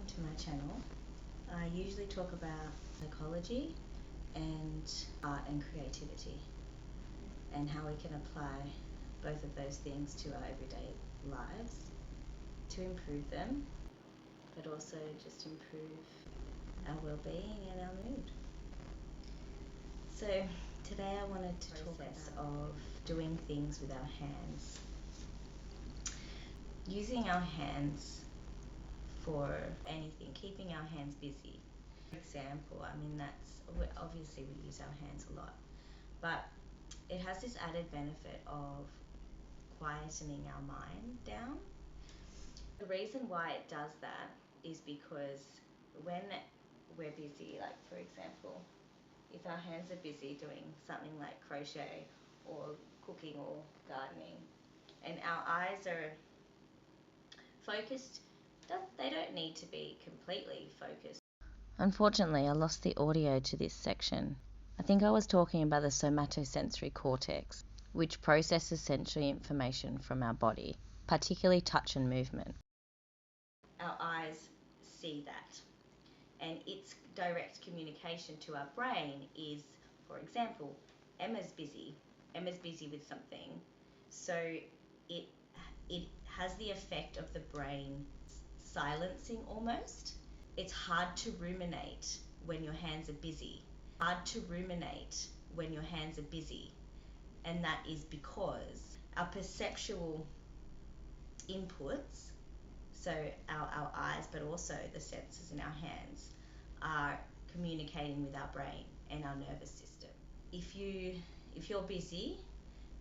welcome to my channel. I usually talk about psychology and art and creativity and how we can apply both of those things to our everyday lives to improve them, but also just improve our well-being and our mood. So today I wanted to talk about doing things with our hands. Using our hands for anything, keeping our hands busy. For example, obviously we use our hands a lot, but it has this added benefit of quietening our mind down. The reason why it does that is because when we're busy, like for example, if our hands are busy doing something like crochet or cooking or gardening, and our eyes are focused, they don't need to be completely focused. Unfortunately, I lost the audio to this section. I think I was talking about the somatosensory cortex, which processes sensory information from our body, particularly touch and movement. Our eyes see that, and its direct communication to our brain is, for example, Emma's busy with something, so it has the effect of the brain silencing almost. It's hard to ruminate when your hands are busy. And that is because our perceptual inputs, so our eyes, but also the senses in our hands, are communicating with our brain and our nervous system. If you're busy,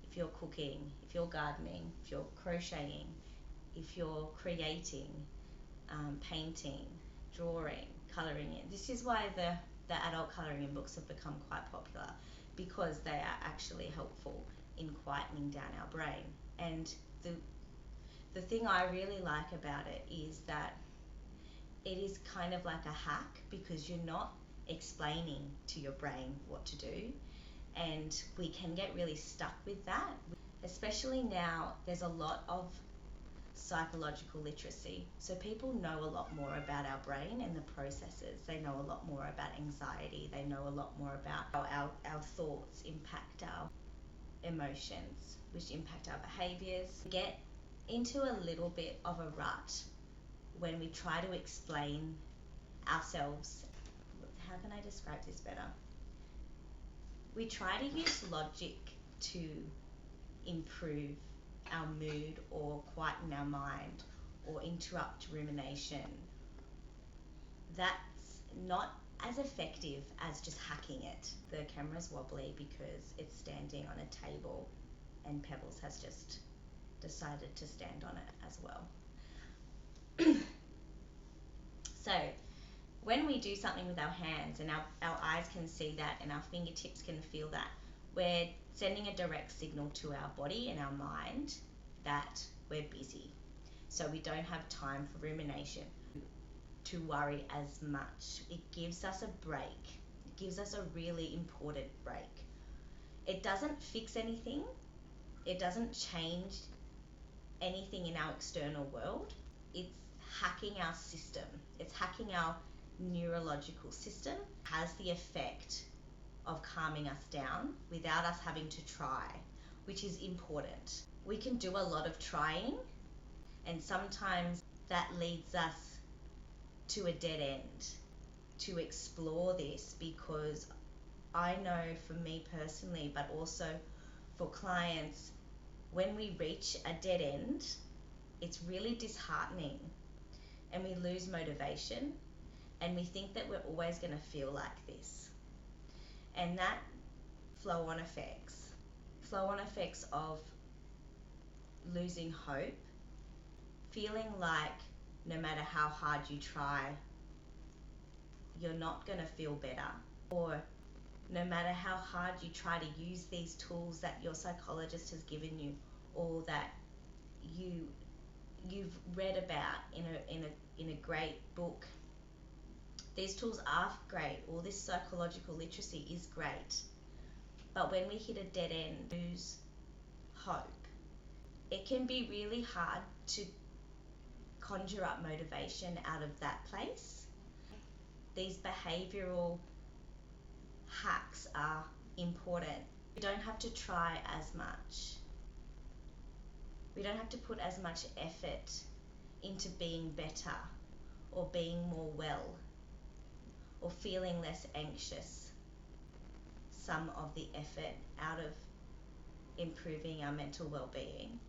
if you're cooking, if you're gardening, if you're crocheting, if you're creating, painting, drawing, colouring in. This is why the adult colouring in books have become quite popular, because they are actually helpful in quietening down our brain. And the thing I really like about it is that it is kind of like a hack, because you're not explaining to your brain what to do, and we can get really stuck with that. Especially now, there's a lot of psychological literacy, so people know a lot more about our brain and the processes. They know a lot more about anxiety, they know a lot more about how our thoughts impact our emotions, which impact our behaviours. We get into a little bit of a rut when we try to explain ourselves. How can I describe this better? We try to use logic to improve our mood or quieten our mind or interrupt rumination. That's not as effective as just hacking it. The camera's wobbly because it's standing on a table and Pebbles has just decided to stand on it as well. So when we do something with our hands and our eyes can see that and our fingertips can feel that, we're sending a direct signal to our body and our mind that we're busy. So we don't have time for rumination, to worry as much. It gives us a break. It gives us a really important break. It doesn't fix anything. It doesn't change anything in our external world. It's hacking our system. It's hacking our neurological system. It has the effect of calming us down without us having to try, which is important. We can do a lot of trying, and sometimes that leads us to a dead end to explore this, because I know for me personally, but also for clients, when we reach a dead end, it's really disheartening and we lose motivation and we think that we're always going to feel like this. And that flow-on effects of losing hope, feeling like no matter how hard you try, you're not going to feel better, or no matter how hard you try to use these tools that your psychologist has given you, or that you've read about in a great book. These tools are great. All this psychological literacy is great. But when we hit a dead end, lose hope, it can be really hard to conjure up motivation out of that place. These behavioral hacks are important. We don't have to try as much. We don't have to put as much effort into being better or being more well or feeling less anxious. Some of the effort out of improving our mental well-being.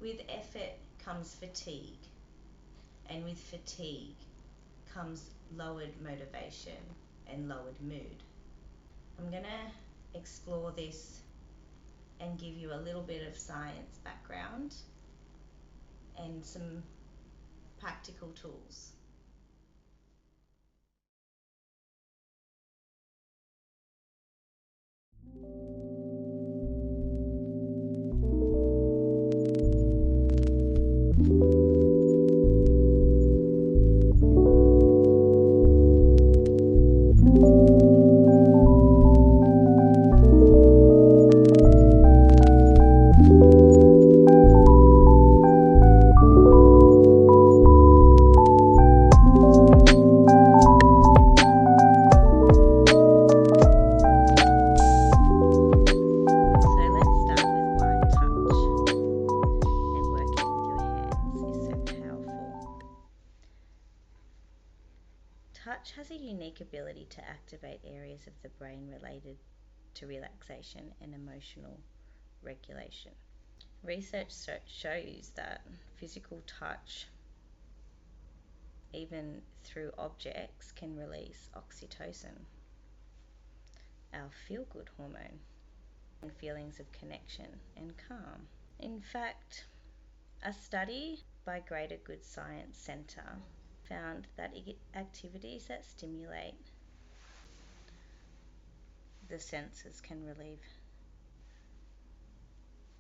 With effort comes fatigue, and with fatigue comes lowered motivation and lowered mood. I'm going to explore this and give you a little bit of science background and some practical tools. Touch has a unique ability to activate areas of the brain related to relaxation and emotional regulation. Research shows that physical touch, even through objects, can release oxytocin, our feel-good hormone, and feelings of connection and calm. In fact, a study by Greater Good Science Centre found that activities that stimulate the senses can relieve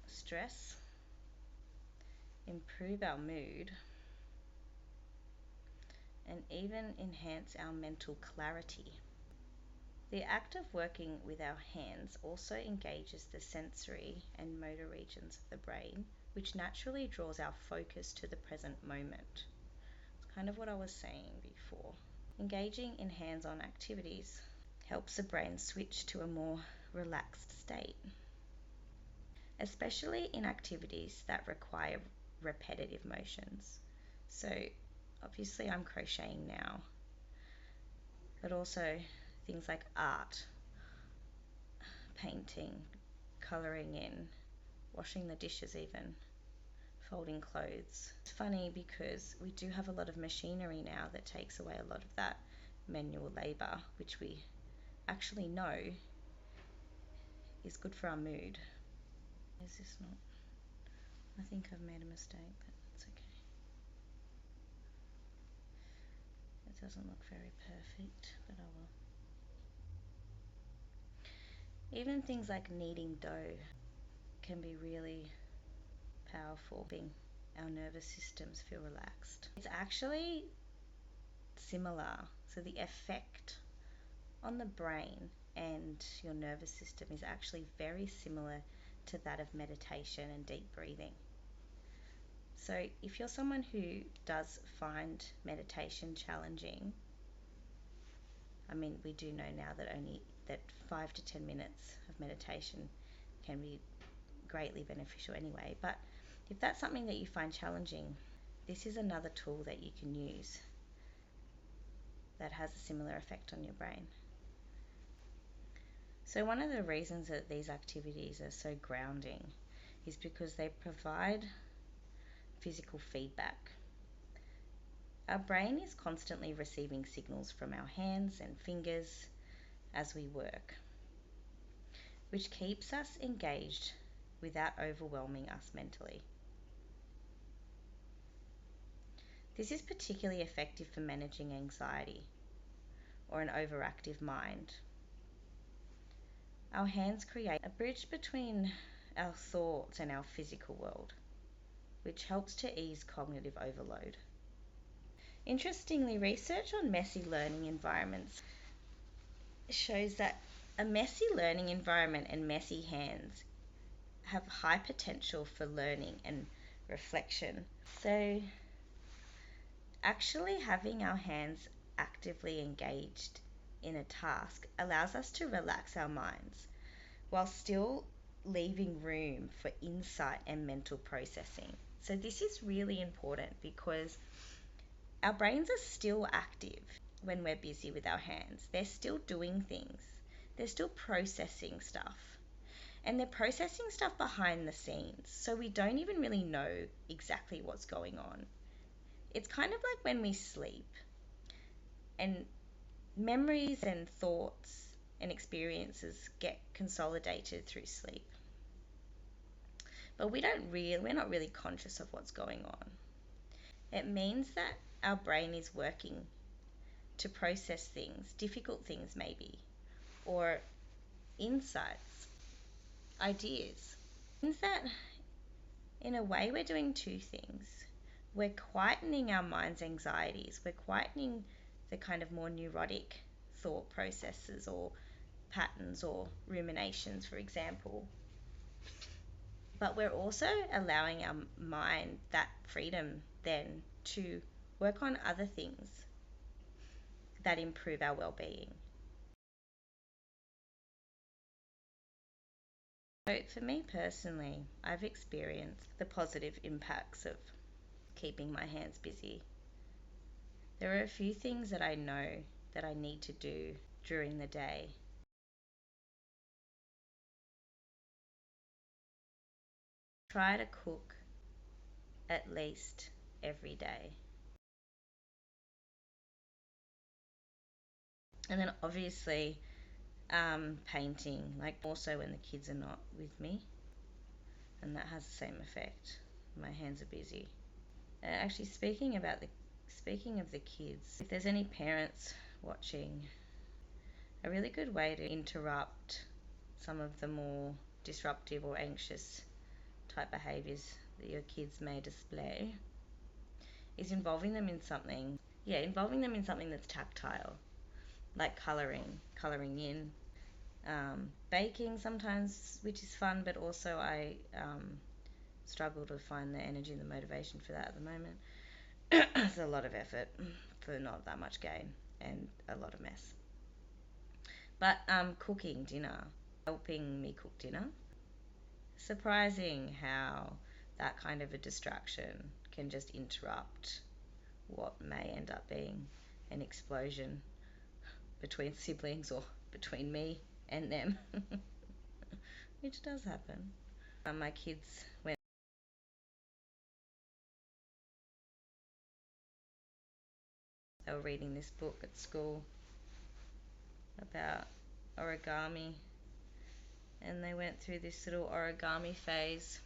stress, improve our mood, and even enhance our mental clarity. The act of working with our hands also engages the sensory and motor regions of the brain, which naturally draws our focus to the present moment. It's kind of what I was saying before. Engaging in hands-on activities helps the brain switch to a more relaxed state, especially in activities that require repetitive motions. So obviously I'm crocheting now, but also things like art, painting, colouring in, washing the dishes even, folding clothes. It's funny because we do have a lot of machinery now that takes away a lot of that manual labour, which we actually know is good for our mood. Is this not? I think I've made a mistake, but it's okay. It doesn't look very perfect, but oh well. Even things like kneading dough can be really powerful, being our nervous systems feel relaxed. It's actually similar, so the effect on the brain and your nervous system is actually very similar to that of meditation and deep breathing. So if you're someone who does find meditation challenging, I mean, we do know now that 5 to 10 minutes of meditation can be greatly beneficial anyway, but if that's something that you find challenging, this is another tool that you can use that has a similar effect on your brain. So one of the reasons that these activities are so grounding is because they provide physical feedback. Our brain is constantly receiving signals from our hands and fingers as we work, which keeps us engaged without overwhelming us mentally. This is particularly effective for managing anxiety or an overactive mind. Our hands create a bridge between our thoughts and our physical world, which helps to ease cognitive overload. Interestingly, research on messy learning environments shows that a messy learning environment and messy hands have high potential for learning and reflection. So Actually, having our hands actively engaged in a task allows us to relax our minds while still leaving room for insight and mental processing. So, this is really important because our brains are still active when we're busy with our hands. They're still doing things, they're still processing stuff. And they're processing stuff behind the scenes, so we don't even really know exactly what's going on. It's kind of like when we sleep, and memories and thoughts and experiences get consolidated through sleep. But we're not really conscious of what's going on. It means that our brain is working to process things, difficult things maybe, or insights, ideas. It means that in a way we're doing two things. We're quietening our mind's anxieties, we're quietening the kind of more neurotic thought processes or patterns or ruminations, for example. But we're also allowing our mind that freedom then to work on other things that improve our well-being. So for me personally, I've experienced the positive impacts of keeping my hands busy. There are a few things that I know that I need to do during the day. Try to cook at least every day. And then obviously painting, like also when the kids are not with me, and that has the same effect. My hands are busy. Actually, speaking of the kids, if there's any parents watching, a really good way to interrupt some of the more disruptive or anxious type behaviors that your kids may display is involving them in something that's tactile, like coloring in, baking sometimes, which is fun, but also I struggle to find the energy and the motivation for that at the moment. It's a lot of effort for not that much gain and a lot of mess. But cooking dinner, helping me cook dinner, surprising how that kind of a distraction can just interrupt what may end up being an explosion between siblings or between me and them, which does happen. My kids, when they were reading this book at school about origami, and they went through this little origami phase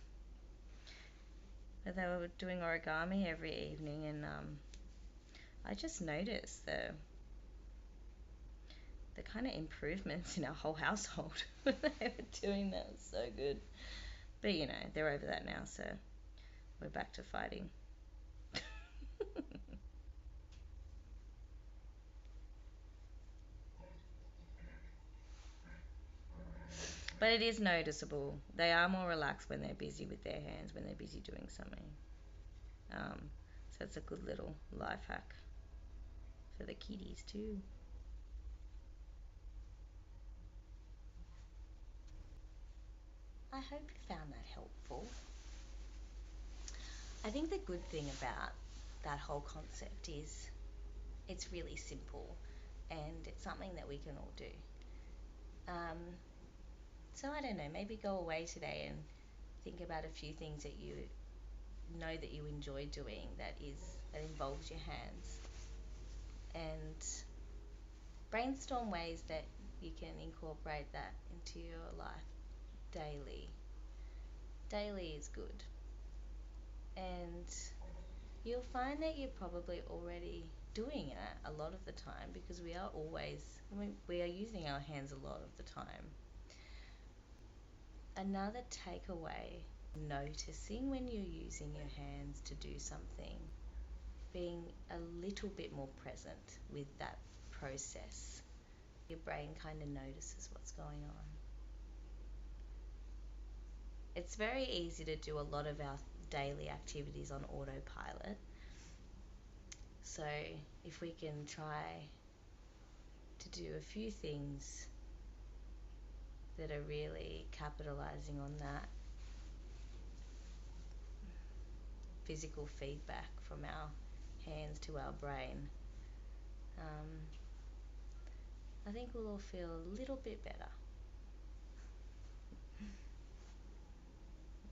where they were doing origami every evening, and I just noticed the kind of improvements in our whole household when they were doing that. Was so good. But they're over that now, so we're back to fighting. But it is noticeable. They are more relaxed when they're busy with their hands, when they're busy doing something. So it's a good little life hack for the kiddies too. I hope you found that helpful. I think the good thing about that whole concept is it's really simple and it's something that we can all do. Um, so I don't know, maybe go away today and think about a few things that you know that you enjoy doing that involves your hands, and brainstorm ways that you can incorporate that into your life daily. Daily is good, and you'll find that you're probably already doing it a lot of the time because we are using our hands a lot of the time. Another takeaway, noticing when you're using your hands to do something, being a little bit more present with that process. Your brain kind of notices what's going on. It's very easy to do a lot of our daily activities on autopilot. So So if we can try to do a few things that are really capitalizing on that physical feedback from our hands to our brain, I think we'll all feel a little bit better.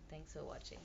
Thanks for watching.